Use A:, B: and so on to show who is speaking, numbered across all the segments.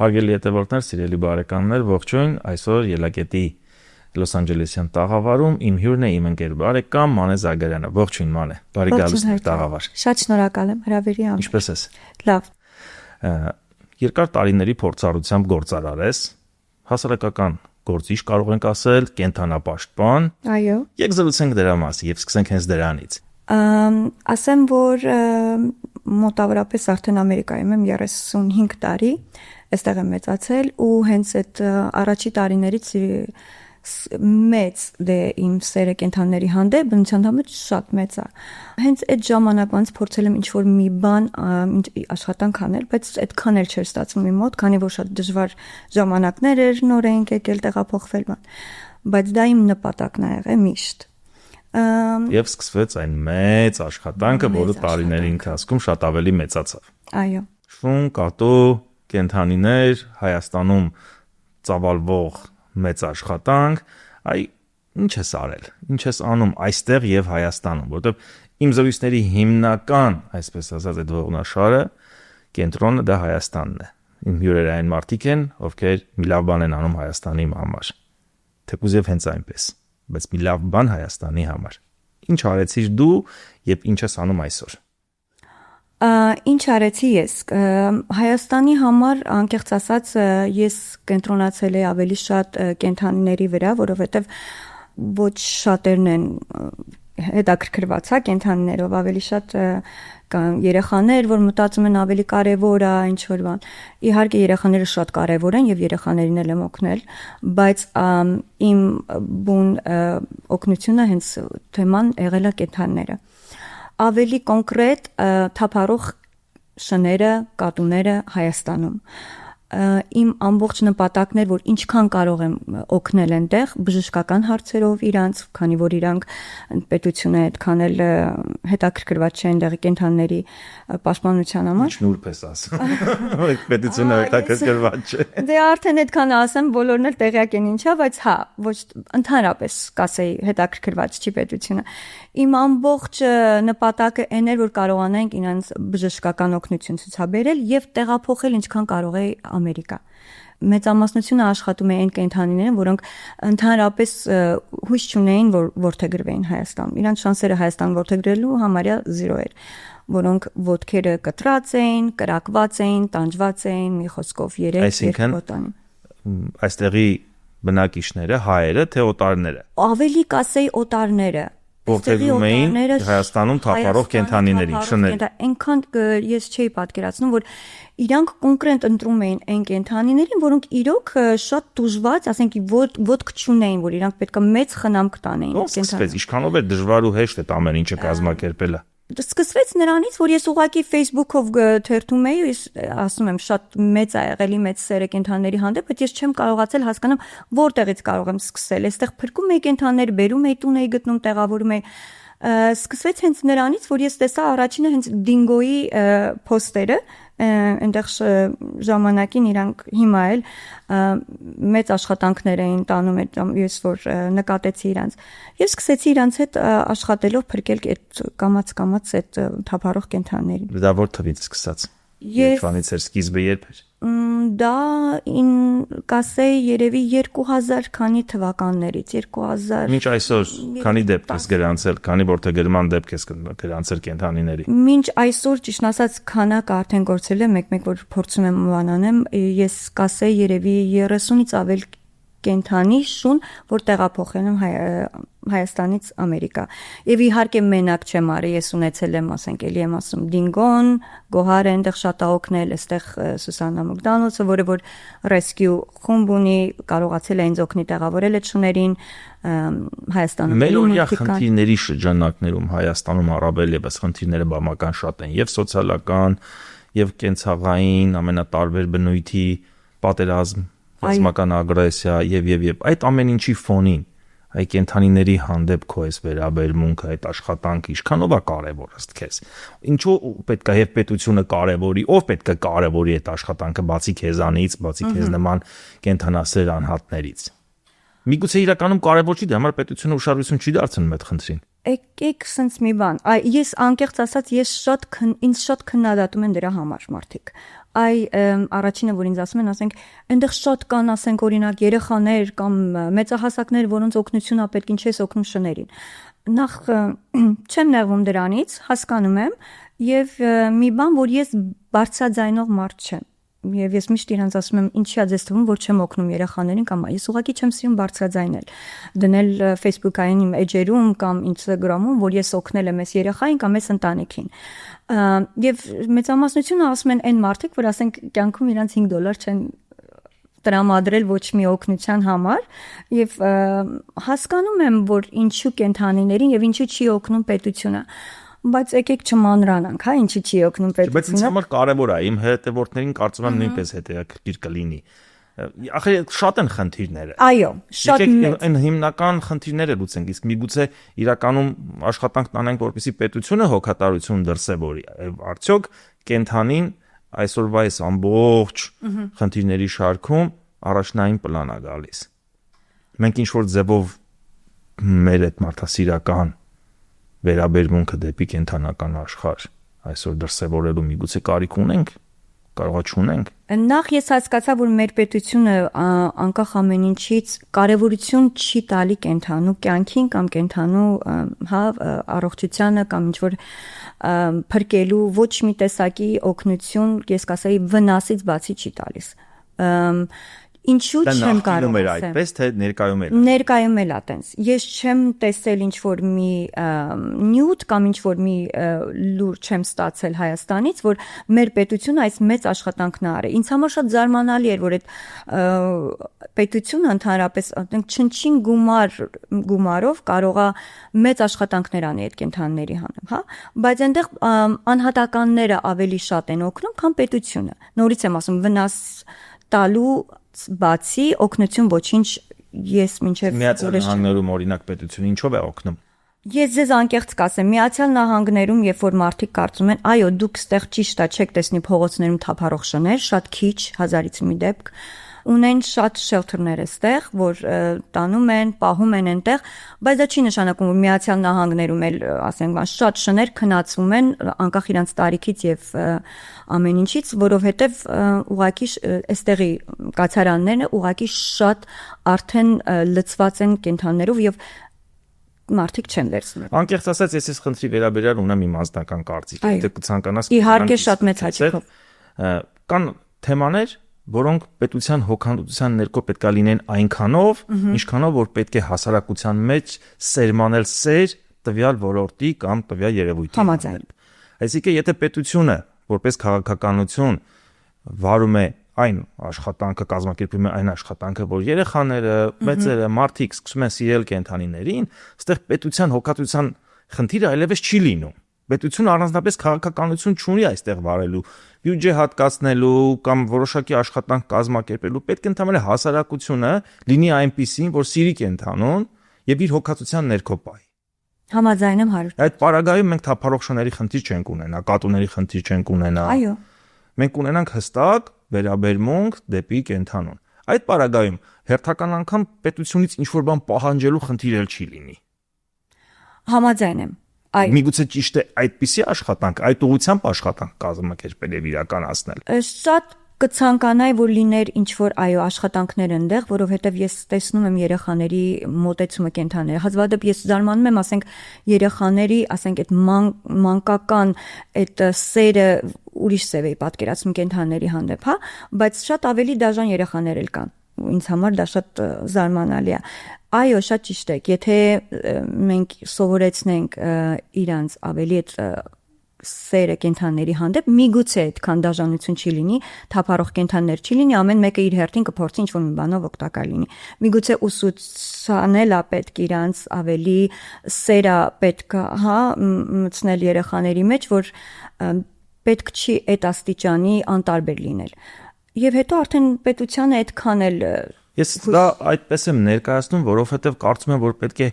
A: Հարգելի հետևորդներ, սիրելի բարեկամներ, ողջույն, այսօր Ելակետի Լոս Անջելեսյան տաղավարում իմ հյուրն է իմ ընկեր բարեկամ Մանե Զագարյանը։ Ողջույն Մանե, բարի գալուս տաղավար։
B: Շատ շնորհակալ եմ հրավերի համար։
A: Ինչպե՞ս ես։
B: Լավ։
A: Երկար տարիների փորձառությամբ գործարար ես, հասարակական գործիչ կարող ենք ասել, կենթանապաշտպան։
B: Այո։
A: Եկեք զրուցենք դրա մասին եւ սկսենք հենց դրանից։
B: Ասեմ, որ մոտավորապես արդեն Ամերիկայում եմ 35 տարի, այստեղ եմ մեծացել ու հենց այդ առաջի տարիներից մեծ իմ սերը կենդանիների հանդեպ բնության համաձ շատ մեծ է։ Հենց այդ ժամանակվանից փորձել եմ ինչ-որ մի բան աշխատանք անել, բայց այդքան էլ չէր ստացվում իմ մոտ, քանի որ շատ դժվար ժամանակներ էր, նոր էինք եկել տեղափոխվել բան։ Բայց դա իմ նպատակն ա եղել միշտ։
A: Եվ սկսվեց այն մեծ աշխատանքը, որը տարիների ընթացքում շատ ավելի մեծացավ։
B: Այո։
A: Շուն, կատու, կենդանիներ, Հայաստանում ծավալվող մեծ աշխատանք, ինչ ես արել, ինչ ես անում այստեղ եւ Հայաստանում, որովհետեւ իմ զրույցների հիմնական, այսպես ասած, այդ ողնաշարը կենտրոնը դա Հայաստանն է։ Իմ հյուրերը այն մարդիկ են, ովքեր մի լավ բան են անում Հայաստանի համար։ Թեկուզ եւ հենց այնպես, բայց մի լավ բան Հայաստանի համար։ Ինչ արեցիր դու եւ ինչ ես անում այսօր։
B: Ինչ արեցի ես Հայաստանի համար, անկեղծ ասած, ես կենտրոնացել եմ ավելի շատ կենդանիների վրա, որովհետև ոչ շատերն են հետաքրքրված կենդանիներով, ավելի շատ կան երեխաներ, որ մտածում են ավելի կարևոր է ինչ-որ բան։ Իհարկե երեխաները շատ կարևոր են եւ երեխաներին էլ եմ օգնել, բայց իմ բուն օգնությունը հենց թեման եղել է կենդանիները։ Ավելի կոնկրետ թափառող շները, կատուները Հայաստանում։ Իմ ամբողջ նպատակն էր, որ ինչքան կարող եմ օգնել այնտեղ բժշկական հարցերով իրանց, քանի որ իրանք պետությունը այդքան էլ հետաքրքրված չէ այնտեղի կենդանիների պաշտպանության համար։
A: Ինչ նուրբ ես ասում։ Պետությունը հետաքրքրված չէ։
B: Դե արդեն այդքան ասեմ, բոլորն էլ տեղյակ են ինչա, բայց հա, ոչ ընդհանրապես կասեի հետաքրքրված չի պետությունը։ Իմ ամբողջ նպատակը այն էր, որ կարողանանք իրենց բժշկական օգնություն ցուցաբերել եւ տեղափոխել ինչքան կարող է Ամերիկա։ Մեծամասնությունը աշխատում է այն կենդանիներն, որոնք ընդհանրապես հույս չունեին, որ որդեգրվեին Հայաստանում։ Իրանց շանսերը Հայաստան որդեգրելու համարյա 0 էր, որոնք ոտքերը կտրած էին, կրակված էին, տանջված էին, մի խոսքով 3 օտանի։
A: Այստեղի բնակիչները, հայերը, թե օտարները։
B: Ավելի կասեի օտարները։
A: Որդեգրում էին Հայաստանում թափառող կենդանիներին, շներ։
B: Այնքան ես չէի պատկերացնում, որ իրանք կոնկրետ ընտրում էին այն կենդանիներին, որոնք իրոք շատ դժվար, ասենք ոտք չունեին, որ իրանք պետք է մեծ խնամք տանեին
A: կենդանին։ Ինչքանով է դժվար ու հեշտ այդ ամեն ինչը կազմակերպելը։
B: Սկսվեց նրանից, որ ես ուղղակի Facebook-ով թերթում էի, ասում եմ, շատ մեծ ա եղել մեծ սերը կենդանիների հանդեպ, բայց ես չեմ կարողացել հասկանալ որտեղից կարող եմ սկսել։ Այստեղ փրկում էի կենդանիներ, բերում էի տուն էի գտնում, տեղավորում էի։ Սկսվեց հենց նրանից, որ ես տեսա առաջինը հենց դինգոյի փոստերը, այնտեղ ժամանակին իրանք հիմա էլ մեծ աշխատանքներ էին տանում այդ ես որ նկատեցի իրանց եւ սկսեցի իրանց հետ աշխատելով փրկել այդ կամաց այդ թափառող կենդանիներին։
A: Դա որ թվից սկսած։ Երբանից էր սկիզբը երբ էր։
B: Դա կասեի երևի 2000 քանի թվականներից 2000
A: Մինչ այսօր քանի դեպք ես գրանցել, քանի որդեգրման դեպք ես գրանցել կենդանիների։
B: Մինչ այսօր ճիշտ ասած քանակը արդեն գործել է մեկ-մեկ որ փորձում եմ բանանեմ, ես կասեի երևի 30-ից ավել կենդանի շուն, որ տեղափոխել եմ Հայաստանից Ամերիկա։ Եվ իհարկե մենակ չեմ արի, ես ունեցել եմ, ասենք, էլի եմ ասում, Դինգոն, Գոհարը այնտեղ շատ օգնել, այստեղ Սուսաննա Մոգդանոցը, որը որ rescue խումբ ունի, կարողացել է ինձ օգնի տեղավորել այդ շուներին Հայաստանում։
A: Մելորյա խնդիրների շրջանակներում Հայաստանում առավել եւս խնդիրները բավական շատ են, եւ սոցիալական, եւ կենցաղային, ամենատարբեր բնույթի պատերազմ, ռազմական ագրեսիա եւ այդ ամեն ինչի ֆոնին այ կենդանիների հանդեպ քո այս վերաբերմունքը, այդ աշխատանքը ինչքանով է կարևոր ըստ քեզ։ Ինչու պետք է եւ պետությունը կարևորի, ով պետք է կարևորի այդ աշխատանքը բացի քեզանից, բացի քեզ նման կենդանասեր անհատներից։ Միգուցե իրականում կարևոր չի, դա համար պետությունը ուշադրություն չի դարձնում այդ խնդրին։
B: Եկեք sense մի բան։ Ես անկեղծ ասած, ինձ շատ քննադատում են դրա համար մարդիկ։ առաջինը որ ինձ ասում են, ասենք, այնտեղ շատ կան, ասենք, օրինակ երեխաներ կամ մեծահասակներ, որոնց օգնություն է պետք, ինչ ես օգնում շներին։ Նախ չեմ նեղվում դրանից, հասկանում եմ, եւ մի բան, որ ես բարձրաձայնող մարդ չեմ։ Եվ ես միշտ իրանց ասում եմ, ինչի՞ է ձեզ թվում, որ չեմ օգնում երեխաներին կամ ես ուղղակի չեմ սիրում բարձրաձայնել, դնել Facebook-ային իմ էջերում կամ Instagram-ում, որ ես օգնել եմ այս երեխային կամ այս ընտանիքին։ Եվ մեծամասնությունը ասում են այն մարդիկ, որ ասենք կյանքում իրանց $5 չեն տրամադրել ոչ մի օգնության համար, եւ հասկանում եմ, որ ինչու կենթանիներին եւ ինչու չի օգնում պետությունը։ Բայց եկեք չմանրանանք, հա, ինչի՞ չի օգնում պետությունը։
A: Բայց ինձ համար կարևոր է, իմ հետևորդներին կարծում եմ նույնպես հետաքրքիր կլինի։ Ախր շատ են խնդիրները։
B: Այո, շատ մեծ։
A: Այն հիմնական խնդիրները լուծենք, իսկ միգուցե իրականում աշխատանք տանենք, որպեսզի պետությունը հոգատարություն դրսևորի։ Արդյոք կենթանին այսօրվա այս ամբողջ խնդիրների շարքում առաջնային պլան է գալիս։ Մենք ինչ որ ձևով մեր այդ մարդասիրական վերաբերմունքը դեպի կենթանական աշխարհ այսօր դրսևորելու միգուցե կարիք ունենք, կարողա չունենք։
B: Նախ ես հասկացա, որ մեր պետությունը անկախ ամեն ինչից կարևորություն չի տալի կենթանու կյանքին կամ կենթանու առողջությանը կամ ինչ որ փրկելու ոչ մի տեսակի օգնություն, ես կասեի վնասից բացի չի տալիս։ Ինչու չեմ կարող
A: ասել։ Այդպես թե ներկայում էլ։
B: Ներկայում էլ է տենց։ Ես չեմ տեսել ինչ որ մի նյութ կամ ինչ որ մի լուր չեմ ստացել Հայաստանից, որ մեր պետությունը այս մեծ աշխատանքն արի։ Ինձ համար շատ զարմանալի էր, որ այդ պետությունը ընդհանրապես չնչին գումարով կարողա մեծ աշխատանքներ անի այդ կենթանիների հանդեպ, հա, բայց այնտեղ անհատականները ավելի շատ են օգնում, քան պետությունը։ Նորից եմ ասում, վնաս տալու բացի օգնություն ոչինչ ես մինչև
A: Միացյալ Նահանգներում օրինակ պետությունը ինչով է օգնում։
B: Ես ձեզ անկեղծ կասեմ, Միացյալ Նահանգներում, երբ որ մարդիկ կարծում են, այո, դուք ստեղ ճիշտ է, չեք տեսնի փողոցներում թափառող շներ, շատ քիչ, 1000-ից մի դեպք, ունեն շատ շելթերներ այստեղ, որ տանում են, պահում են այնտեղ, բայց դա չի նշանակում, որ Միացյալ Նահանգներում էլ, ասենք, շատ շներ քնածվում են անկախ իրանց տարիքից եւ ամեն ինչից, որովհետեւ ուղղակի այստեղի կացարաններն ուղղակի շատ արդեն լցված են կենթանիներով եւ մարդիկ չեն վերցնում։
A: Անկեղծ ասած, ես այս խնդրի վերաբերյալ ունեմ իմ անձնական կարծիք, եթե կցանկանաս։
B: Իհարկե շատ մեծ հաճույքով։
A: Կան թեմաներ, որոնք պետության հոգանդության ներքո պետք է լինեն այնքանով, ինչքանով որ պետք է հասարակության մեջ սերմանել սեր տվյալ ոլորտի կամ տվյալ երևույթի։
B: Համաձայն։
A: Այսինքն, եթե պետությունը որպես քաղաքականություն վարում է այն աշխատանքը, կազմակերպում է այն աշխատանքը, որ երեխաները, մեծերը, մարդիկ սկսում են սիրել կենթանիներին, այստեղ պետության հոգատության խնդիրը այլևս չի լինում։ Պետությունը առանձնապես քաղաքականություն չունի այստեղ վարելու, բյուջե հատկացնելու կամ որոշակի աշխատանք կազմակերպելու, պետք է ընդհանրապես հասարակությունը լինի այնպիսին, որ սիրի կենթանուն եւ իր հոգացության ներքո պահի։
B: Համաձայն եմ 100%։
A: Այդ պարագայում մենք թափառող շների խնդիր չենք ունենա, կատուների խնդիր չենք ունենա։
B: Այո։
A: Մենք ունենանք հստակ վերաբերմունք դեպի կենթանուն։ Այդ պարագայում հերթական անգամ պետությունից ինչ որ բան պահանջելու խնդիր էլ չի լինի։
B: Համաձայն եմ։
A: Միգուցե ճիշտ է այդպիսի աշխատանք, այդ ուղղությամբ աշխատանք կազմակերպել եւ իրականացնել։
B: Շատ կցանկանայի, որ լիներ ինչ որ այո աշխատանքներ այնտեղ, որովհետեւ ես տեսնում եմ երեխաների մոտեցումը կենթանիների։ Հազվադեպ ես զարմանում եմ, ասենք երեխաների, ասենք այդ մանկական այդ սերը ուրիշ սև է պատկերացնում կենթանիների հանդեպ, հա, բայց շատ ավելի դաժան երեխաներ էլ կան։ Ինձ համար դա շատ զարմանալի է։ Այո, շատ ճիշտ է։ Եթե մենք սովորեցնենք իրանց ավելի այդ սերը կենթանիների հանդեպ, միգուցե այդքան դաժանություն չի լինի, թափառող կենթանիներ չի լինի, ամեն մեկը իր հերթին կփորձի ինչ-որ մի բանով օգտակար լինի։ Միգուցե ուսուցանել է պետք իրանց ավելի սերը պետք է, հա, մտցնել երեխաների մեջ, որ պետք չի այդ աստիճանի անտարբեր լինել։ Եվ հետո արդեն պետությանը այդքան էլ
A: Ես դա այդպես եմ ներկայացնում, որովհետև կարծում եմ, որ պետք է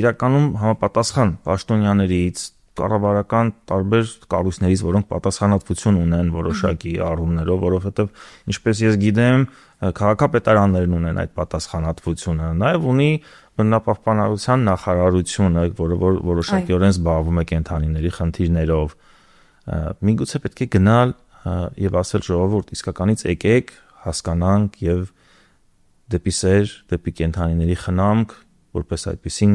A: իրականում համապատասխան պաշտոնյաներից, կառավարական տարբեր կառույցներից, որոնք պատասխանատվություն ունեն որոշակի առումներով, որովհետև ինչպես ես գիտեմ, քաղաքապետարաններն ունեն այդ պատասխանատվությունը, նաև ունի բնապահպանության նախարարությունը, որը որոշակիորեն զբաղվում է կենթանիների խնդիրներով։ Միգուցե պետք է գնալ եւ ասել ժողովուրդ իսկականից եկեք հասկանանք եւ դեպի սեր, դեպի կենդանիների խնամք, որպես այդպեսին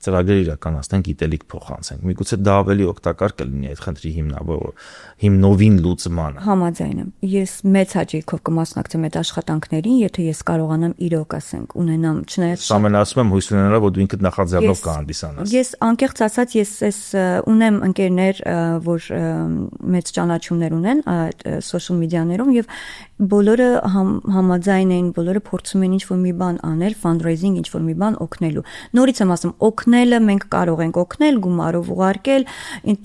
A: ծրագրեր իրականացնենք, գիտելիք փոխանցենք։ Միգուցե դա ավելի օգտակար կլինի այդ խնդրի հիմնովին լուծմանը։
B: Համաձայն եմ։ Ես մեծ հաճույքով կմասնակցեմ այդ աշխատանքներին, եթե ես կարողանամ իրոք ասենք ունենամ, չնայած
A: Սա ասում եմ հույս ունենալով, որ դու ինքդ նախաձեռնով կհանդիսանաս։
B: Ես անկեղծ ասած ես ունեմ ընկերներ, որ մեծ ճանաչումներ ունեն այդ սոցիալ մեդիաներում եւ բոլորը համաձայն են, բոլորը փորձում են ինչ-որ մի բան անել, fundraising, ինչ-որ մի բան օգնելու։ Նորից եմ ասում, օգնելը մենք կարող ենք օգնել, գումարով ուղարկել,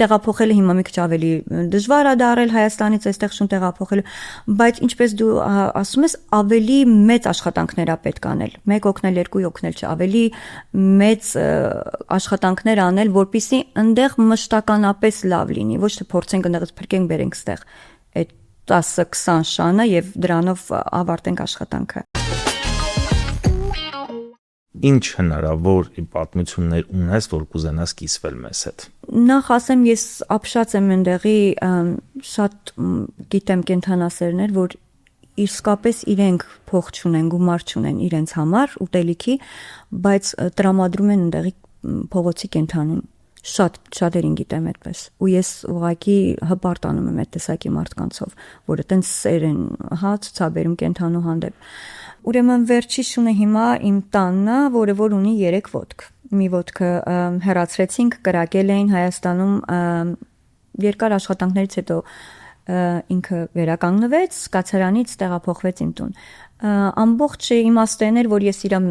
B: տեղափոխելը հիմա մի քիչ ավելի դժվար է դարել Հայաստանից այստեղ շուն տեղափոխելը, բայց ինչպես դու ասում ես, ավելի մեծ աշխատանքներ է պետք անել։ Մեկ օգնել, երկու օգնել չէ, ավելի մեծ աշխատանքներ անել, որպեսզի այնտեղ մշտականապես լավ լինի, ոչ թե փորձենք այնտեղից փրկենք, բերենք ստեղ այդ 10-20 շանը եւ դրանով ավարտենք աշխատանքը։
A: Ինչ հնարավոր պատմություններ ունես, որ կուզենաս կիսվել մեզ հետ։
B: Նախ ասեմ, ես ապշած եմ այնտեղի շատ գիտեմ կենթանասերներ, որ իսկապես իրենք փող չունեն, գումար չունեն իրենց համար ուտելիքի, բայց տրամադրում են այնտեղի փողոցի կենթանուն։ Շատերին գիտեմ այդպես։ Ու ես ուղղակի հպարտանում եմ այդ տեսակի մարդկանցով, որը տենց սեր են, ցուցաբերում կենթանու հանդեպ։ Ուրեմն վերջի շունը հիմա իմ տանն է, որը որ ունի 3 ոտք։ Մի ոտքը հեռացրեցինք, կրակել էին Հայաստանում երկար աշխատանքներից հետո ինքը վերականգնվեց, կացարանից տեղափոխվեց իմ տուն։ Ամբողջ իմաստն էր, որ ես իրան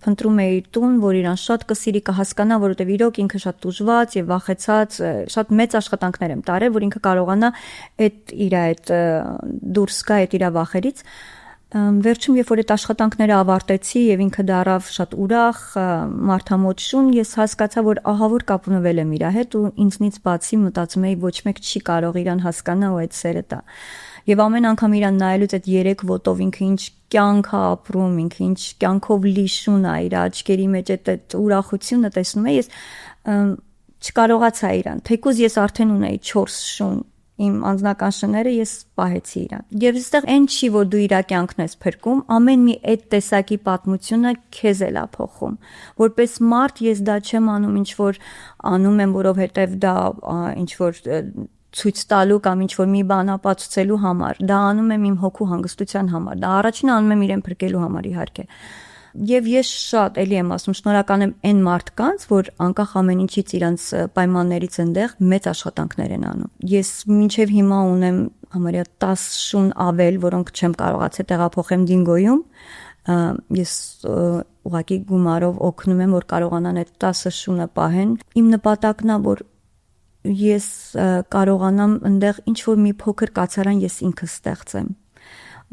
B: փնտրում էի տուն, որ իրան շատ կսիրի, կհասկանա, որովհետև իրոք ինքը շատ տուժված եւ վախեցած, շատ մեծ աշխատանքներ եմ տարել, որ ինքը կարողանա այդ դուրս գա այդ իր վախերից։ Վերջում երբ որ այդ աշխատանքները ավարտեցի եւ ինքը դարավ շատ ուրախ, մարդամոտ շուն, ես հասկացա, որ ահավոր կապնվել եմ իր հետ ու ինձնից բացի մտածում էի ոչ մեկ չի կարող իրան հասկանա ու այդ սերը տա։ Եվ ամեն անգամ իրան նայելուց այդ 3 ոտով ինքը ինչ կյանք է ապրում, ինքը ինչ կյանքով լի շուն է, իր աչքերի մեջ այդ ուրախությունը տեսնում եմ, ես չկարողացա իրան, թեկուզ ես արդեն ունեի 4 շուն իմ անձնական շները ես պահեցի իրան։ Եվ այստեղ այն չի, որ դու իր կյանքն ես փրկում, ամեն մի այդ տեսակի պատմությունը քեզ էլ է փոխում։ Որպես մարդ ես դա չեմ անում, ինչ որ անում եմ, որովհետև դա ինչ որ ցույց տալու կամ ինչ որ մի բան ապացուցելու համար։ Դա անում եմ իմ հոգու հանգստության համար։ Դա առաջինը անում եմ իրեն փրկելու համար, իհարկե։ Եվ ես շատ էլի եմ ասում, շնորհակալ եմ այն մարդկանց, որ անկախ ամեն ինչից իրանց պայմաններից այնտեղ մեծ աշխատանքներ են անում։ Ես մինչև հիմա ունեմ համարյա 10 շուն ավել, որոնք չեմ կարողացել տեղափոխեմ Դինգոյում։ Ես ուղղակի գումարով օգնում եմ, որ կարողանան այդ 10 շունը պահեն։ Իմ նպատակն է, որ ես կարողանամ այնտեղ ինչ որ մի փոքր կացարան ես ինքս ստեղծեմ,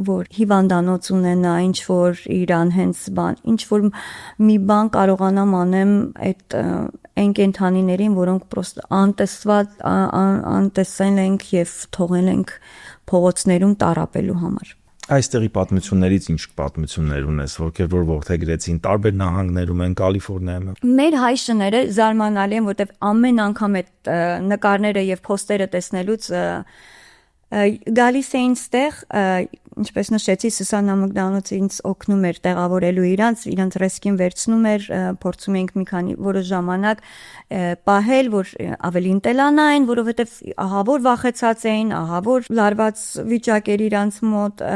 B: որ հիվանդանոց ունենա, ինչ որ իրան հենց բան, ինչ որ մի բան կարողանամ անեմ այդ այն կենթանիներին, որոնք պրոստը անտեսել ենք եւ թողել ենք փողոցներում տարապելու համար։
A: Այստեղի պատմություններից ինչ պատմություններ ունես, որ ողջագրեցին տարբեր նահանգներում են, Կալիֆոռնիայում։
B: Մեր հայ շները զարմանալի են, որտեղ ամեն անգամ այդ նկարները եւ փոստերը տեսնելուց գալիս էին ստեղ, ինչպես նշեցի, Սուսաննա Մգդանոցը ինձ օգնում էր տեղավորելու իրանց ռեսկին վերցնում էր, փորձում էինք մի քանի որոշ ժամանակ պահել, որ ավելի ընտելանային, որովհետև ահավոր վախեցած էին, ահավոր լարված վիճակ էր իրանց մոտ,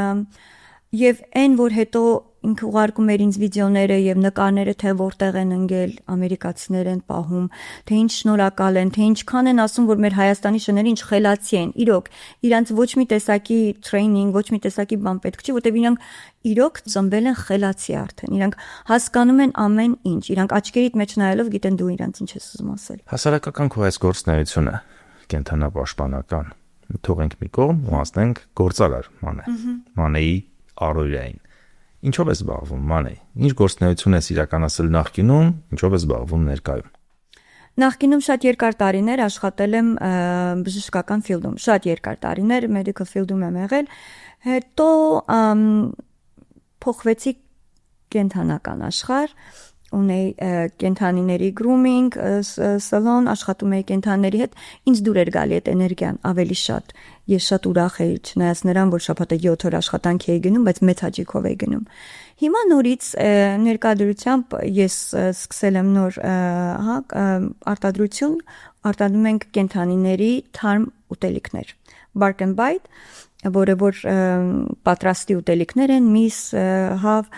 B: եւ այն, որ հետո ինքը ուղարկում էր ինձ վիդեոները եւ նկարները, թե որտեղ են ընկել, ամերիկացիներ են պահում, թե ինչ շնորհակալ են, թե ինչքան են ասում, որ մեր Հայաստանի շները ինչ խելացի են։ Իրոք, իրանց ոչ մի տեսակի տրեյնինգ, ոչ մի տեսակի բան պետք չի, որտեղ իրանք իրոք ծնվել են խելացի արդեն։ Իրանք հասկանում են ամեն ինչ։ Իրանք աչքերիդ մեջ նայելով գիտեն դու իրանց ինչ ես ուզում ասել։
A: Հասարակական քո այս գործունեությունը, կենթանապաշտպանական, թողենք մի կողմ ու ասենք գործարար Մանեի առօրյային։ Ինչով ես զբաղվում, Մանե։ Ինչ գործունեություն ես իրականացրել նախկինում, ինչով ես զբաղվում ներկայում։
B: Նախկինում շատ երկար տարիներ աշխատել եմ բժշկական ֆիլդում, շատ երկար տարիներ medical field-ում եմ եղել, հետո փոխվեցի կենթանական աշխարհ ունեի կենթանիների grooming salon, աշխատում էի կենթանիների հետ, ինձ դուր էր գալի այդ էներգիան ավելի շատ։ Ես շատ ուրախ էի, չնայած նրան, որ շաբաթը 7 օր աշխատանքի էի գնում, բայց մեծ հաճույքով էի գնում։ Հիմա նորից ներկայությամբ ես սկսել եմ նոր արտադրություն, արտադրում ենք կենթանիների թարմ ուտելիքներ, Bark and Bite, որը որ պատրաստի ուտելիքներ են, միս, հավ,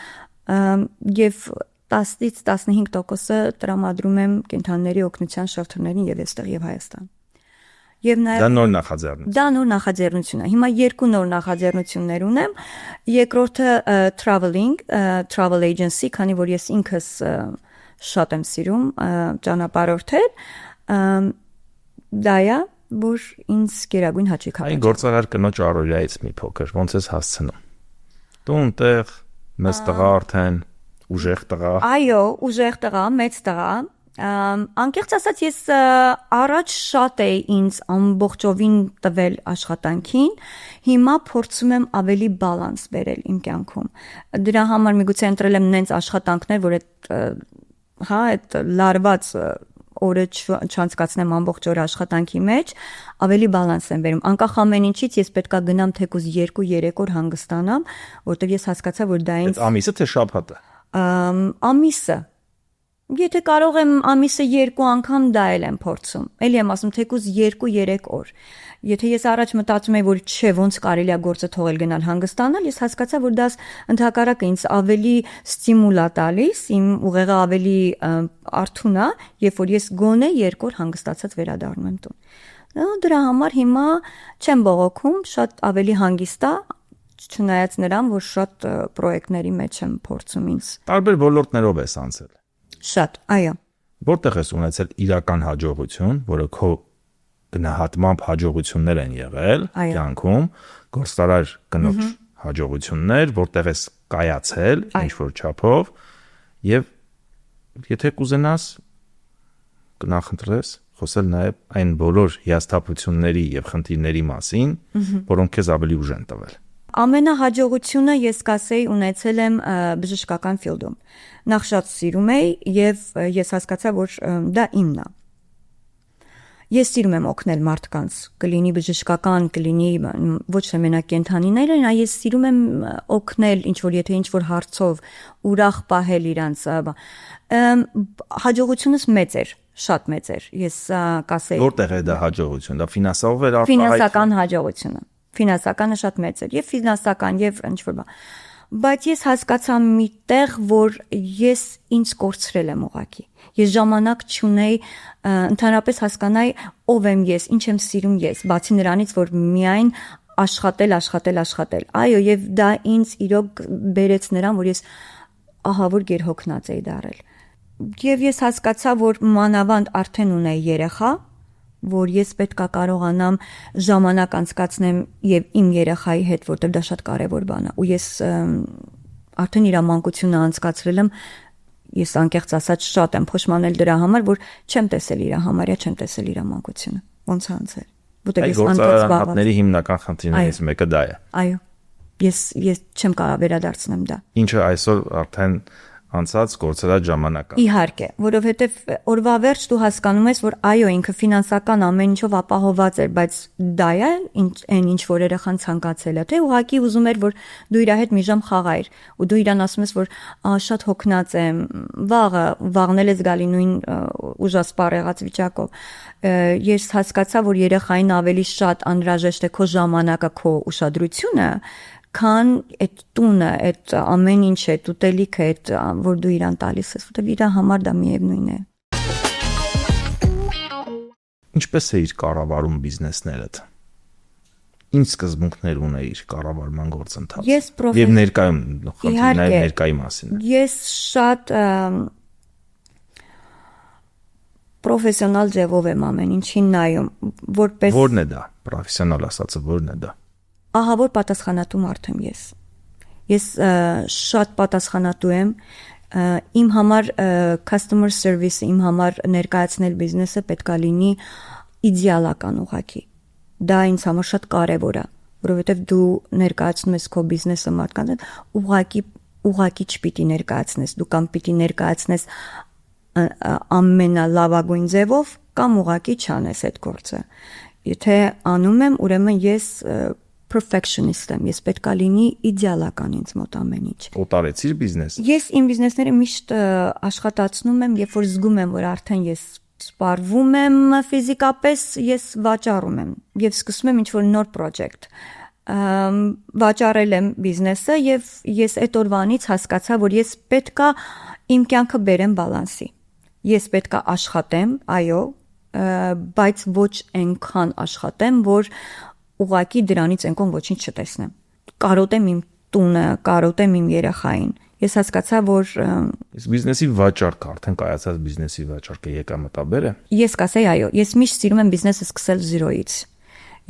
B: եւ 10-ից 15%-ը տրամադրում եմ կենթանիների օգնության շարժումներին եւ այստեղ եւ Հայաստան։ Եվ նաեւ
A: դա նոր նախաձեռնություն։
B: Դա նոր նախաձեռնություն է։ Հիմա 2 նոր նախաձեռնություններ ունեմ։ Երկրորդը travel agency, քանի որ ես ինքս շատ եմ սիրում ճանապարհորդել, դա է, որ ինձ գերագույն հաճույք
A: Այն գործարար կնոջ առօրյայից մի փոքր, ոնց ես հասցնում։ Դու ընտեղ մեծ տղա արդեն, ուժեղ տղա։
B: Այո, ուժեղ տղա, մեծ տղա։ Անկեղծ ասած ես առաջ շատ էի ինձ ամբողջովին տվել աշխատանքին, հիմա փորձում եմ ավելի բալանս բերել իմ կյանքում։ Դրա համար միգուցե ընտրել եմ նենց աշխատանքներ, որ այդ լարված օրը չանցկացնեմ ամբողջ օրը աշխատանքի մեջ, ավելի բալանս եմ բերում։ Անկախ ամեն ինչից ես պետքա գնամ թեկուզ 2-3 օր հանգստանամ, որտեղ ես հասկացա, որ դա ինձ
A: ամիսը թե շաբաթը։
B: Ամիսը։ Եթե կարող եմ ամիսը 2 անգամ դա եմ փորձում։ Էլի եմ ասում թեկուզ 2-3 օր։ Եթե ես առաջ մտածում եի, որ չէ, ոնց կարելի է գործը թողել գնալ հանգստանալ, ես հասկացա, որ դա ընդհակառակը ինձ ավելի ստիմուլ է տալիս, իմ ուղեղը ավելի արթուն է, երբ որ ես գոնե 2 օր հանգստացած վերադառնում եմ տուն։ Դրա համար հիմա չեմ բողոքում, շատ ավելի հանգիստ է, չնայած նրան, որ շատ պրոյեկտների մեջ եմ փորձում ինձ։
A: Տարբեր ոլորտներով ես անցել։
B: Շատ, այո։
A: Որտեղ ես ունեցել իրական հաջողություն, որը քո գնահատմամբ հաջողություններ են եղել կյանքում, գործարար կնոջ հաջողություններ, որտեղ ես կայացել ինչ-որ չափով, եւ եթե կուզենաս կնախընտրես խոսել նաեւ այն բոլոր հիասթափությունների եւ խնդիրների մասին, որոնք քեզ ավելի ուժ են տվել։
B: Ամենահաջողությունը ես կասեի ունեցել եմ բժշկական ֆիլդում։ Նախ շատ սիրում էի եւ ես հասկացա, որ դա իմն է։ Ես սիրում եմ օգնել մարդկանց, կլինի բժշկական, կլինի ոչ թե մենակ կենթանիները, այլ ես սիրում եմ օգնել ինչ որ հարցով, ուրախ պահել իրանց։ Հաջողությունս մեծ էր, շատ մեծ էր։ Ես կասեի։
A: Որտեղ է դա հաջողություն։ Դա ֆինանսով էր
B: ֆինանսական հաջողությունը։ Ֆինանսականը շատ մեծ էր, եւ ֆինանսական, եւ ինչ-որ բան։ Բայց ես հասկացա մի տեղ, որ ես ինձ կորցրել եմ ուղակի։ Ես ժամանակ չունեի ընդհանրապես հասկանայի ով եմ ես, ինչ եմ սիրում ես, բացի նրանից, որ միայն աշխատել։ Այո, եւ դա ինձ իրոք բերեց նրան, որ ես ահավոր գերհոգնած էի դարել։ Եվ ես հասկացա, որ մանավանդ արդեն ունեի երեխա, որ ես պետք է կարողանամ ժամանակ անցկացնեմ եւ իմ երեխայի հետ, որտեղ դա շատ կարեւոր բան է։ Ու ես արդեն իր մանկությունը անցկացրել եմ, ես անկեղծ ասած շատ եմ փոշմանել դրա համար, որ չեմ տեսել իր համարյա, չեմ տեսել իր մանկությունը։ Ոնց անցել։ Որտեղ ես
A: անդրադառնալի հիմնական խնդիրներից մեկը դա է։
B: Այո։ Ես չեմ կարող վերադարձնեմ դա։
A: Ինչը այսօր արդեն անցած գործարար ժամանակ է։
B: Իհարկե, որովհետև օրվա վերջ դու հասկանում ես, որ այո, ինքը ֆինանսական ամեն ինչով ապահոված էր, բայց դա է այն ինչ որ երեխան ցանկացել է, թե ուղղակի ուզում էր, որ դու իր հետ մի ժամ խաղայր, ու դու իրան ասում ես, որ շատ հոգնած եմ, վաղն էլ ես գալի նույն ուժասպառ եղած վիճակով։ Ես հասկացա, որ երեխային ավելի շատ անհրաժեշտ է քո ժամանակը, քո ուշադրությունը, քան այդ տունը, այդ ամեն ինչ է, ուտելիքը, այդ որ դու իրան տալիս ես, որտեղ իր համար դա միևնույն է։
A: Ինչպես է իր կառավարում բիզնեսներդ։ Ինչ սկզբունքներ ունեիր կառավարման գործընթացում։ Եվ ներկայում, խնդիրները ներկայի մասին։
B: Ես շատ պրոֆեսիոնալ ձևով եմ ամեն ինչին նայում, որպես
A: Որն է դա, պրոֆեսիոնալ ասածը, որն է դա։
B: Ահավոր պատասխանատու մարդ եմ ես։ Ես շատ պատասխանատու եմ, իմ համար customer service, իմ համար ներկայացնել բիզնեսը պետքա լինի իդեալական ուղղակի։ Դա ինձ համար շատ կարևոր է, որովհետև դու ներկայացնում ես քո բիզնեսը մարդկանց, ուղղակի ուղակի չպիտի ներկայացնես, դու կամ պիտի ներկայացնես ամենալավագույն ձևով կամ ուղակի չանես այդ գործը։ Եթե անում եմ, ուրեմն ես perfectionist եմ, ես պետքա լինի իդեալական ինձ մոտ ամեն ինչ։
A: Օտարեցիր բիզնես։
B: Ես իմ բիզնեսները միշտ աշխատացնում եմ, երբ որ զգում եմ, որ արդեն ես սպառվում եմ ֆիզիկապես, ես վաճառում եմ եւ սկսում եմ ինչ-որ նոր project։ Վաճառել եմ բիզնեսը եւ ես այդ օրվանից հասկացա, որ ես պետքա իմ կյանքը բերեմ բալանսի։ Ես պետքա աշխատեմ, այո, բայց ոչ այնքան աշխատեմ, որ ուղակի դրանից այնքան ոչինչ չտեսնեմ։ Կարոտեմ իմ տունը, կարոտեմ իմ երեխային։ Ես հասկացա, որ
A: Իսկ բիզնեսի վաճառքը, արդեն կայացած բիզնեսի վաճառքը եկամտաբեր է։
B: Ես կասեի, այո, ես միշտ սիրում եմ բիզնեսը սկսել 0-ից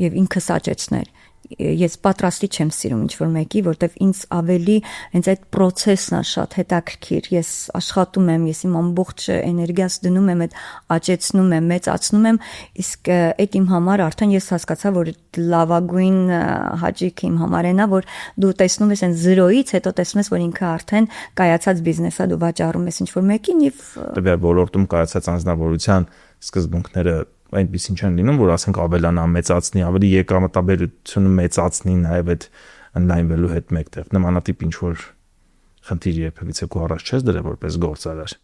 B: եւ ինքս աճեցնել։ Ես պատրաստի չեմ սիրում ինչ-որ մեկի, որտեվ ինձ ավելի հենց այդ process-ն է շատ հետաքրքիր։ Ես աշխատում եմ, ես իմ ամբողջ էներգիաս դնում եմ այդ աճեցնում եմ, մեծացնում եմ, իսկ այդ իմ համար արդեն ես հասկացա, որ լավագույն հաճույք իմ համար էնա, որ դու տեսնում ես այն 0-ից, հետո տեսնում ես, որ ինքը արդեն կայացած բիզնես է, դու վաճառում ես ինչ-որ մեկին եւ
A: տվյալ ոլորտում կայացած անձնավորության սկզբունքները այնպեսին չեն լինում, որ ասենք ավելանա, մեծացնի, ավելի եկամտաբերությունը մեծացնի նաև այդ ընդլայնվելու հետ մեկտեղ։ Նմանատիպ ինչ որ խնդիր երբևիցե քո առաջ չես դրել որպես գործարար։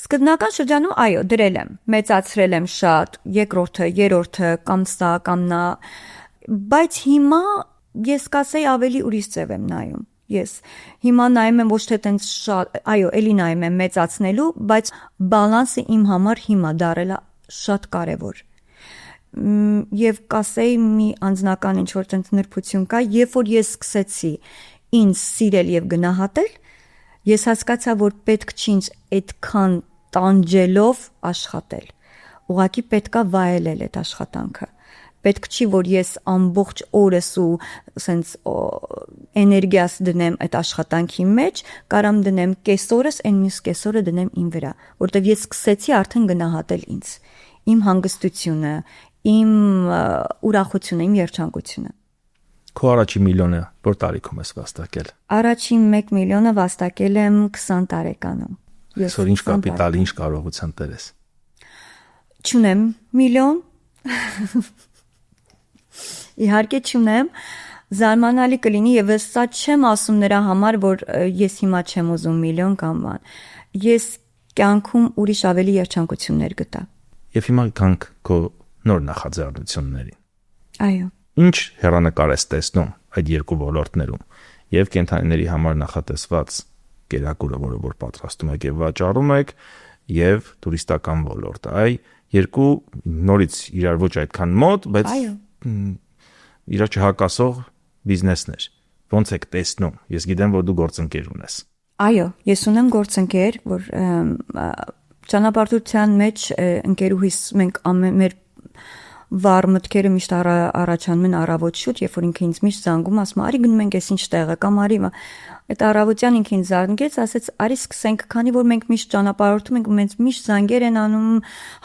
B: Սկզբնական շրջանում այո, դրել եմ, մեծացրել եմ շատ, երկրորդը, երրորդը կամ սա կամ նա, բայց հիմա ես կասեի ավելի ուրիշ ձև եմ նայում։ Ես հիմա նայում եմ ոչ թե տենց շատ, այո, էլի նայում եմ մեծացնելու, բայց բալանսը իմ համար հիմա դարել է շատ կարևոր։ Եվ կասեի մի անձնական ինչ-որ տենց նրբություն կա, երբ որ ես սկսեցի ինձ սիրել եւ գնահատել, ես հասկացա, որ պետք չի ինձ այդքան տանջելով աշխատել։ Ուղղակի պետքա վայելել այդ աշխատանքը։ Պետք չի, որ ես ամբողջ օրս ու սենց էներգիաս դնեմ այդ աշխատանքի մեջ, կարամ դնեմ կես օրս, այն մյուս կես օրը դնեմ իմ վրա, որտեվ ես սկսեցի արդեն գնահատել ինձ, իմ հանգստությունը, իմ ուրախությունը, իմ երջանկությունը։
A: Քո առաջին միլիոնը որ տարիքում ես վաստակել։
B: Առաջին 1 միլիոնը վաստակել եմ 20 տարեկանում։
A: Այսօր ինչ կապիտալ, ինչ կարողության տեր ես։
B: Չունեմ միլիոն։ Իհարկե չունեմ, զարմանալի կլինի եւ սա չեմ ասում նրա համար, որ ես հիմա չեմ ուզում միլիոն կամ բան։ Ես կյանքում ուրիշ ավելի երջանկություններ գտա։
A: Եվ հիմա կանք քո նոր նախաձեռնություններին։
B: Այո։
A: Ինչ հեռանկար ես տեսնում այդ երկու ոլորտներում եւ կենթանիների համար նախատեսված կերակուրը, որը որ պատրաստում եք եւ վաճառում եք, եւ տուրիստական ոլորտը։ Այ երկու նորից իրար ոչ այդքան մոտ, բայց իրար չհակասող բիզնեսներ։ Ոնց եք տեսնում։ Ես գիտեմ, որ դու գործընկեր ունես։
B: Այո, ես ունեմ գործընկեր, որ ճանապարհորդության մեջ ընկերուհիս մենք մեր վառ մտքերը միշտ առաջանում են առավոտ շուտ, երբ որ ինքը ինձ միշտ զանգում, ասում է՝ «Արի գնում ենք այս ինչ տեղը» կամ «Արի»։ Այդ առավոտյան ինքը ինձ զանգեց, ասեց՝ «Արի սկսենք», քանի որ մենք միշտ ճանապարհորդում ենք ու մենք միշտ զանգեր են անում,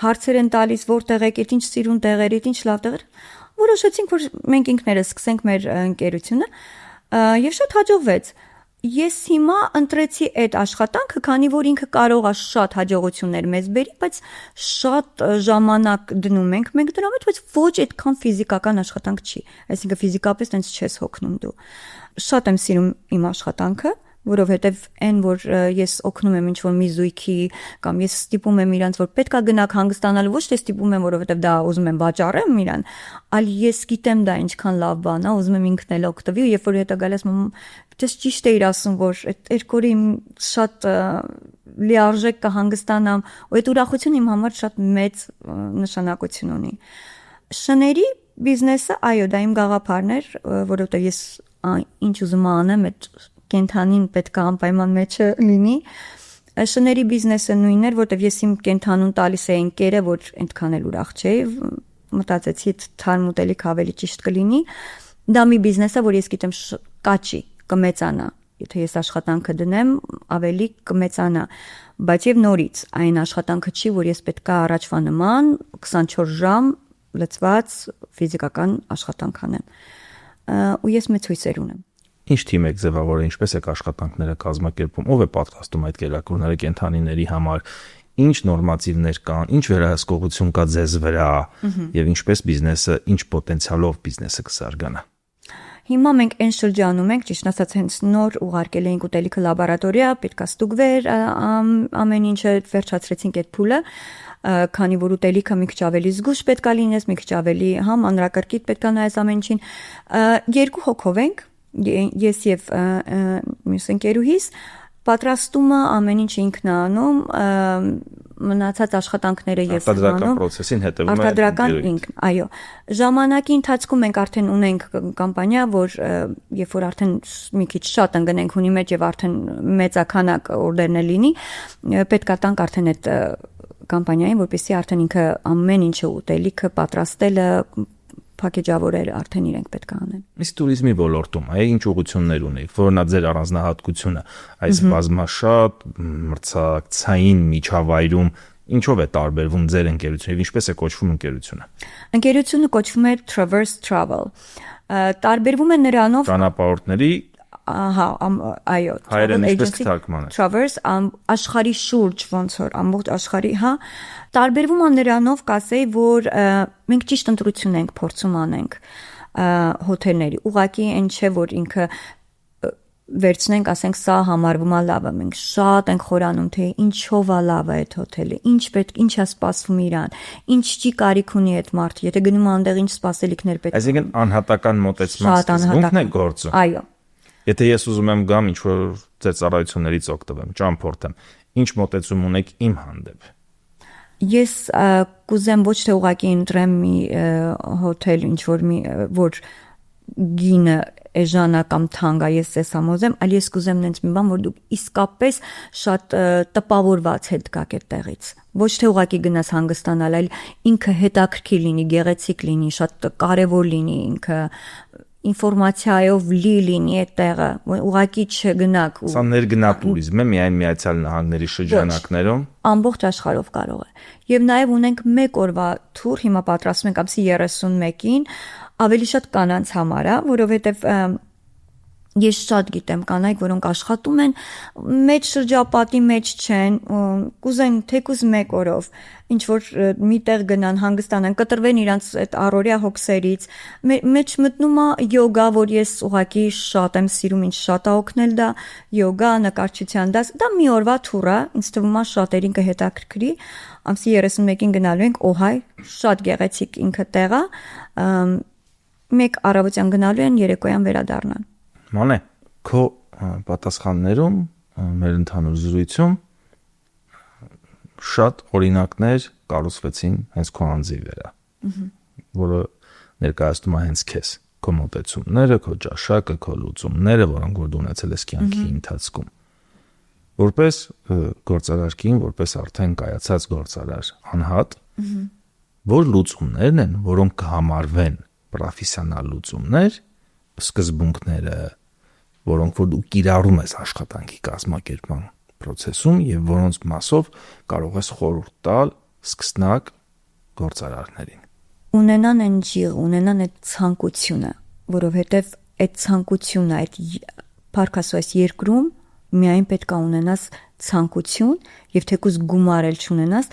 B: հարցեր են տալիս, որտեղ եք, ինչ սիրուն տեղեր, ինչ լավ տեղեր։ Որոշեցինք, որ մենք ինքներս սկսենք մեր ընկերությունը, եւ շատ հաջողվեց։ Ես հիմա ընտրեցի այդ աշխատանքը, քանի որ ինքը կարող է շատ հաջողություններ մեզ բերի, բայց շատ ժամանակ դնում ենք մենք դրա մեջ, բայց ոչ այդքան ֆիզիկական աշխատանք չի։ Այսինքն ֆիզիկապես տենց չես հոգնում դու։ Շատ եմ սիրում իմ աշխատանքը, որովհետև այն, որ ես օգնում եմ ինչ-որ մի զույգի կամ ես ստիպում եմ իրանց, որ պետքա գնաք հանգստանալու, ոչ թե ստիպում եմ, որովհետև դա ուզում եմ վաճառեմ իրան, այլ ես գիտեմ դա ինչքան լավ բան է, ուզում եմ ինքն էլ օգտվի, ու երբ որ հետո գալիս դες ճիշտ է իր ասում, որ այդ երկորի շատ լիարժեք կհանգստանամ, ու այդ ուրախությունը իմ համար շատ մեծ նշանակություն ունի։ Շների բիզնեսը, այո, դա իմ գաղափարն էր, որովհետև ես ինչ ուզում անեմ, այդ կենթանին պետք է անպայման մեջը լինի։ Շների բիզնեսը նույնն էր, որտեվ ես իմ կենթանուն տալիս էի ընկերը, որ այնքան էլ ուրախ չէի, մտածեցի թարմ ուտելիք ավելի ճիշտ կլինի։ Դա մի բիզնես է, որ ես գիտեմ կաճի, կմեծանա։ Եթե ես աշխատանքը դնեմ, ավելի կմեծանա, բայց եւ նորից այն աշխատանքը չի, որ ես պետք է առաջվա նման 24 ժամ լծված ֆիզիկական աշխատանք անեմ։ Ու ես մեծ հույսեր ունեմ։
A: Ինչ թիմ եք ձևավորել, ինչպես եք աշխատանքները կազմակերպում, ով է պատրաստում այդ կերակուրները կենդանիների համար, ինչ նորմատիվներ կան, ինչ վերահսկողություն կա ձեզ վրա եւ ինչպես բիզնեսը, ինչ պոտենցիալով բիզնեսը կզարգանա։
B: Հիմա մենք այն շրջանում ենք, ճիշտ ասած, հենց նոր ուղարկել էինք ուտելիքը լաբորատորիա, պետքա ստուգվեր, ամեն ինչը վերջացրեցինք այդ փուլը, քանի որ ուտելիքը մի քիչ ավելի զգուշ պետքա լինես, մի քիչ ավելի մանրակրկիտ պետքա նայես ամեն ինչին։ 2 հոգով ենք, ես եւ մյուս ընկերուհիս, պատրաստումը ամեն ինչ ինքն է անում, մնացած աշխատանքները ես անում։
A: Արտադրական process-ին հետևում է
B: արտադրական ինքն, այո։ Ժամանակի ընթացքում մենք արդեն ունենք կամպանիա, որ երբ որ արդեն մի քիչ շատ ընկնենք հունի մեջ եւ արդեն մեծականակ օրդերներ լինի, պետք է տանք արդեն այդ կամպանիային, որպեսզի արդեն ինքը ամեն ինչը ուտելիքը պատրաստելը փակեջավորել արդեն իրենք պետք է անեն։
A: Իսկ туриզմի ոլորտում ինչ ուղղություններ ունեք, որոնա ձեր առանձնահատկությունը այս բազմաշատ մրցակցային միջավայրում ինչով է տարբերվում ձեր ընկերությունը եւ ինչպես է կոչվում ընկերությունը։
B: Ընկերությունը կոչվում է Traverse Travel։ Տարբերվում է նրանով
A: ճանապարհորդների
B: այո,
A: հայերեն ինչպես կթարգմանես։
B: Traverse աշխարհի շուրջ ոնց որ ամբողջ աշխարհի, տարբերվում է նրանով, կասեի, որ մենք ճիշտ ընտրություն ենք փորձում անենք հոթելների։ Ուղղակի այն չէ, որ ինքը վերցնենք, ասենք, սա համարվում է լավը։ Մենք շատ ենք խորանում, թե ինչով է լավը այդ հոթելը, ինչ է սպասվում իրան, ինչ չի կարիք ունի այդ մարդը, եթե գնում է այնտեղ ինչ սպասելիքներ պետք է։
A: Այսինքն անհատական մոտեցման սկզբունքն է գործը։
B: Այո։
A: Եթե ես ուզում եմ գամ ինչ-որ ձեր ծառայություններից օգտվեմ, ճամփորդեմ, ինչ մոտեցում ունեք իմ հանդեպ։ Ես
B: կուզեմ ոչ թե ուղղակի ընտրեմ մի հոթել, ինչ-որ մի որ գինը էժանա կամ թանկ է, ես ես համոզեմ, այլ ես կուզեմ նենց մի բան, որ դուք իսկապես շատ տպավորված հետ գաք այդ տեղից։ Ոչ թե ուղղակի գնաս հանգստանալ, այլ ինքը հետաքրքիր լինի, գեղեցիկ լինի, շատ կարևոր լինի ինքը ինֆորմացիայով լի լինի այդ տեղը, ուղղակի չգնաք։
A: Սա ներգնա туриզմ է միայն Միացյալ Նահանգների շրջանակներում։
B: Ամբողջ աշխարհով կարող է։ Եվ նաև ունենք 1 օրվա թուր, հիմա պատրաստում ենք ամսի 31-ին, ավելի շատ կանանց համար, որովհետև ես շատ գիտեմ կանայք, որոնք աշխատում են մեջ շրջապատի մեջ չեն, կուզեն թեկուզ 1 օրով ինչ որ մի տեղ գնան, հանգստանան, կտրվեն իրանց այդ առօրյա հոգսերից, մեջ մտնում է յոգա, որ ես ուղղակի շատ եմ սիրում, ինչ շատ է օգնել դա, յոգա, նկարչության դաս, դա մի օրվա թուր է, ինձ թվում է շատերին կհետաքրքրի, ամսի 31-ին գնալու ենք Օհայ, շատ գեղեցիկ ինքը տեղ է, 1 առավոտյան գնալու են, երեկոյան վերադառնան։
A: Մանե, քո պատասխաններում մեր ընդհանուր զրույցում շատ օրինակներ կառուցվեցին հենց քո անձի վրա, որը ներկայացնում է հենց քեզ, քո մոտեցումները, քո ճաշակը, քո լուծումները, որոնք որ դու ունեցել ես կյանքի ընթացքում։ Որպես գործարար կին, որպես արդեն կայացած գործարար անհատ, որ լուծումներն են, որոնք կհամարվեն պրոֆեսիոնալ լուծումներ, սկզբունքները, որոնք որ դու կիրառում ես աշխատանքի կազմակերպման process-ում եւ որոնց մասով կարող ես խորհուրդ տալ սկսնակ գործարարներին։
B: Ունենան այն ջիղ, ունենան այդ ցանկությունը, որովհետեւ այդ ցանկությունը, այդ փառքասոյս երկրում միայն պետք է ունենաս ցանկություն եւ թեկուզ գումարել չունենաս,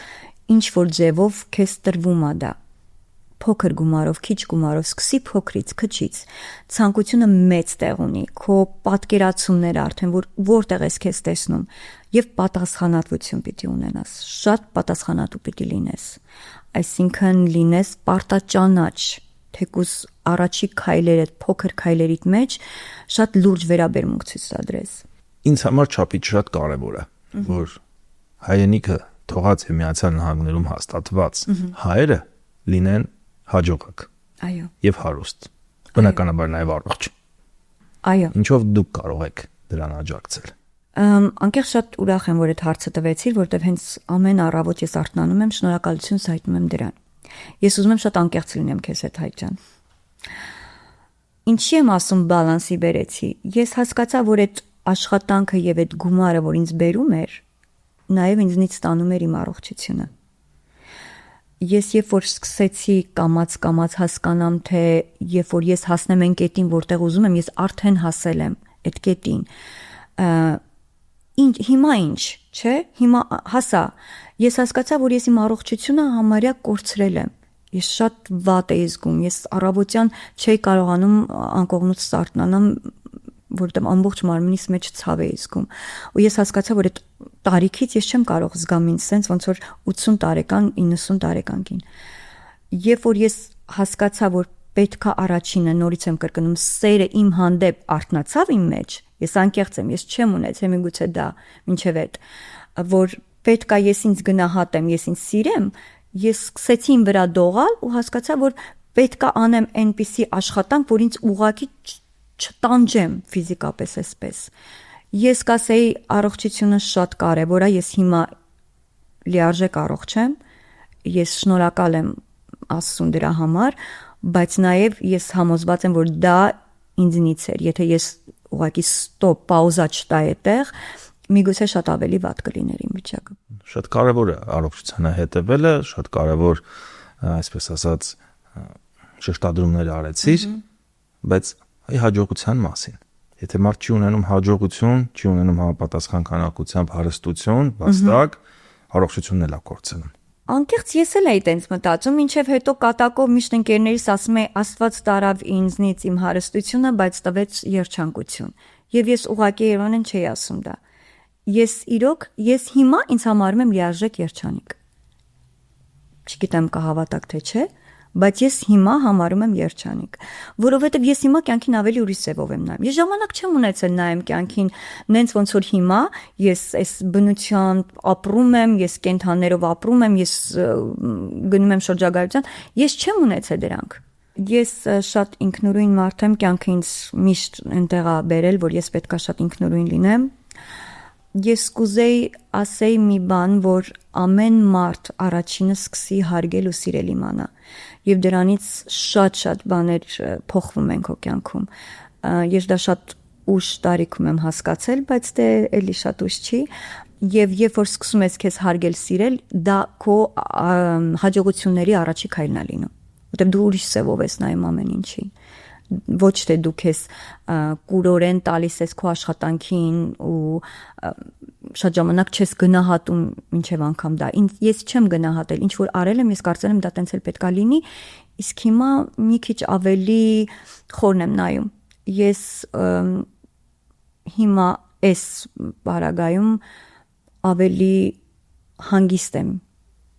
B: ինչ որ ձևով քեզ տրվում է դա։ Փոքր գումարով, քիչ գումարով, սկսի փոքրից, քչից։ Ցանկությունը մեծ տեղ ունի, քո պատկերացումները արդեն որտեղ ես քեզ տեսնում եւ պատասխանատվություն պիտի ունենաս, շատ պատասխանատու պիտի լինես։ Այսինքն լինես պարտաճանաչ, թեկուզ առաջի քայլերը, փոքր քայլերիդ մեջ շատ լուրջ վերաբերմունք ցույց տալիս։
A: Ինձ համար չափից շատ կարեւոր է, որ հայրենիքը թողած է Միացյալ Նահանգներում հաստատված հայերը լինեն հաջողակ։
B: Այո։
A: Եվ հարուստ։ Բնականաբար նաև առողջ։
B: Այո։
A: Ինչով դուք կարող եք դրան աջակցել։
B: Անկեղծ շատ ուրախ եմ, որ այդ հարցը տվեցիր, որտեղ հենց ամեն առավոտ ես արթնանում եմ, շնորհակալություն հայտնում եմ դրան։ Ես ուզում եմ շատ անկեղծ լինեմ քեզ հետ, Հայկ ջան։ Ինչի եմ ասում բալանսի բերեցի։ Ես հասկացա, որ այդ աշխատանքը եւ այդ գումարը, որ ինձ բերում էր, նաև ինձնից ստանում էր իմ առողջությունը։ Ես երբ որ սկսեցի կամած հասկանամ, թե երբ որ ես հասնեմ այն կետին, որտեղ ուզում եմ, ես արդեն հասել եմ, այդ կետին։ Հիմա ինչ, չէ՞, հիմա հասա։ Ես հասկացա, որ ես իմ առողջությունը համարյա կորցրել եմ։ Ես շատ վատ էի զգում, ես առավոտյան չէի կարողանում անկողնուց սարթնանամ, որովհետև ամբողջ մարմնիս մեջ ցավ էի զգում։ Ու ես հասկացա, որ այդ տարիքից ես չեմ կարող զգամ ինձ sense ոնց որ 80 տարեկան, 90 տարեկան կին։ Երբ որ ես հասկացա, որ պետքա առաջինը նորից եմ կրկնում, սերը իմ հանդեպ արթնացավ իմ մեջ, ես անկեղծ եմ, ես չեմ ունեցել միգուցե դա մինչև այդ, որ պետքա ես ինձ գնահատեմ, ես ինձ սիրեմ, ես սկսեցի իմ վրա դողալ ու հասկացա, որ պետքա անեմ այնպիսի աշխատանք, որ ինձ ուղղակի չտանջեմ ֆիզիկապես այսպես։ Ես կասեի առողջությունը շատ կարևոր է, ես հիմա լիարժեք առողջ եմ, ես շնորհակալ եմ Աստծուն դրա համար, բայց նաև ես համոզված եմ, որ դա ինձնից էր, եթե ես ուղղակի ստոպ, պաուզա չտայի այդտեղ, միգուցե շատ ավելի վատ կլիներ իմ վիճակը։
A: Շատ կարևոր է առողջությանը հետևելը, շատ կարևոր, այսպես ասած, շեշտադրումներ արեցիր, բայց հաջողության մասին։ Եթե մարդ չի ունենում հաջողություն, չի ունենում համապատասխան քանակությամբ հարստություն, վաստակ, առողջությունն էլ է կորցնում։
B: Անկեղծ ես էլ էի տենց մտածում, ինչև հետո կատակով միշտ ընկերներիս ասում էի Աստված տարավ ինձնից իմ հարստությունը, բայց տվեց երջանկություն։ Եվ ես ուղղակի Երևանեն չէի ասում դա։ Ես հիմա ինձ համարում եմ լիարժեք երջանիկ։ Չգիտեմ կհավատաք թե չէ, բայց ես հիմա համարում եմ երջանիկ, որովհետև ես հիմա կյանքին ավելի ուրիշ ձևով եմ նայում։ Ես ժամանակ չեմ ունեցել նայեմ կյանքին, նենց ոնց որ հիմա ես այս բնությամբ ապրում եմ, ես կենդաններով ապրում եմ, ես գնում եմ շրջագայության, ես չեմ ունեցել դրանք։ Ես շատ ինքնուրույն մարդ եմ, կյանքը ինձ միշտ այնտեղ է բերել, որ ես պետքա շատ ինքնուրույն լինեմ։ Ես կուզեի ասեի մի բան, որ ամեն մարդ առաջինը սկսի հարգել ու սիրել իմանա։ Եվ դրանից շատ բաներ փոխվում են քո կյանքում։ Ես դա շատ ուշ տարիքում եմ հասկացել, բայց դե էլի շատ ուշ չի։ Եվ երբ որ սկսում ես քեզ հարգել, սիրել, դա քո հաջողությունների առաջի քայլն է լինում։ Որտեղ դու ուրիշ սևով ես նայում ամեն ինչին։ Ոչ թե դու քեզ կուրորեն տալիս ես քո աշխատանքին ու շատ ժամանակ չես գնահատում ինչև անգամ դա։ Ես չեմ գնահատել, ինչ որ արել եմ, ես կարծել եմ դա տենց էլ պետքա լինի, իսկ հիմա մի քիչ ավելի խորն եմ նայում։ Ես հիմա այս բարագայում ավելի հանգիստ եմ,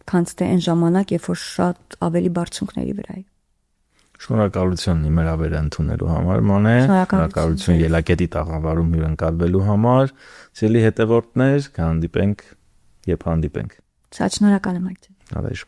B: քան թե այն ժամանակ, երբ որ շատ ավելի բարձունքների վրա էի։
A: Շնորհակալություն իմ հրավերը ընդունելու համար, Մանե։ Շնորհակալություն Ելակետի տաղավարում հյուրընկալվելու համար։ Սիրելի հետևորդներ, կհանդիպենք, երբ հանդիպենք։
B: Շատ շնորհակալ եմ այդպես։
A: Ավեժ։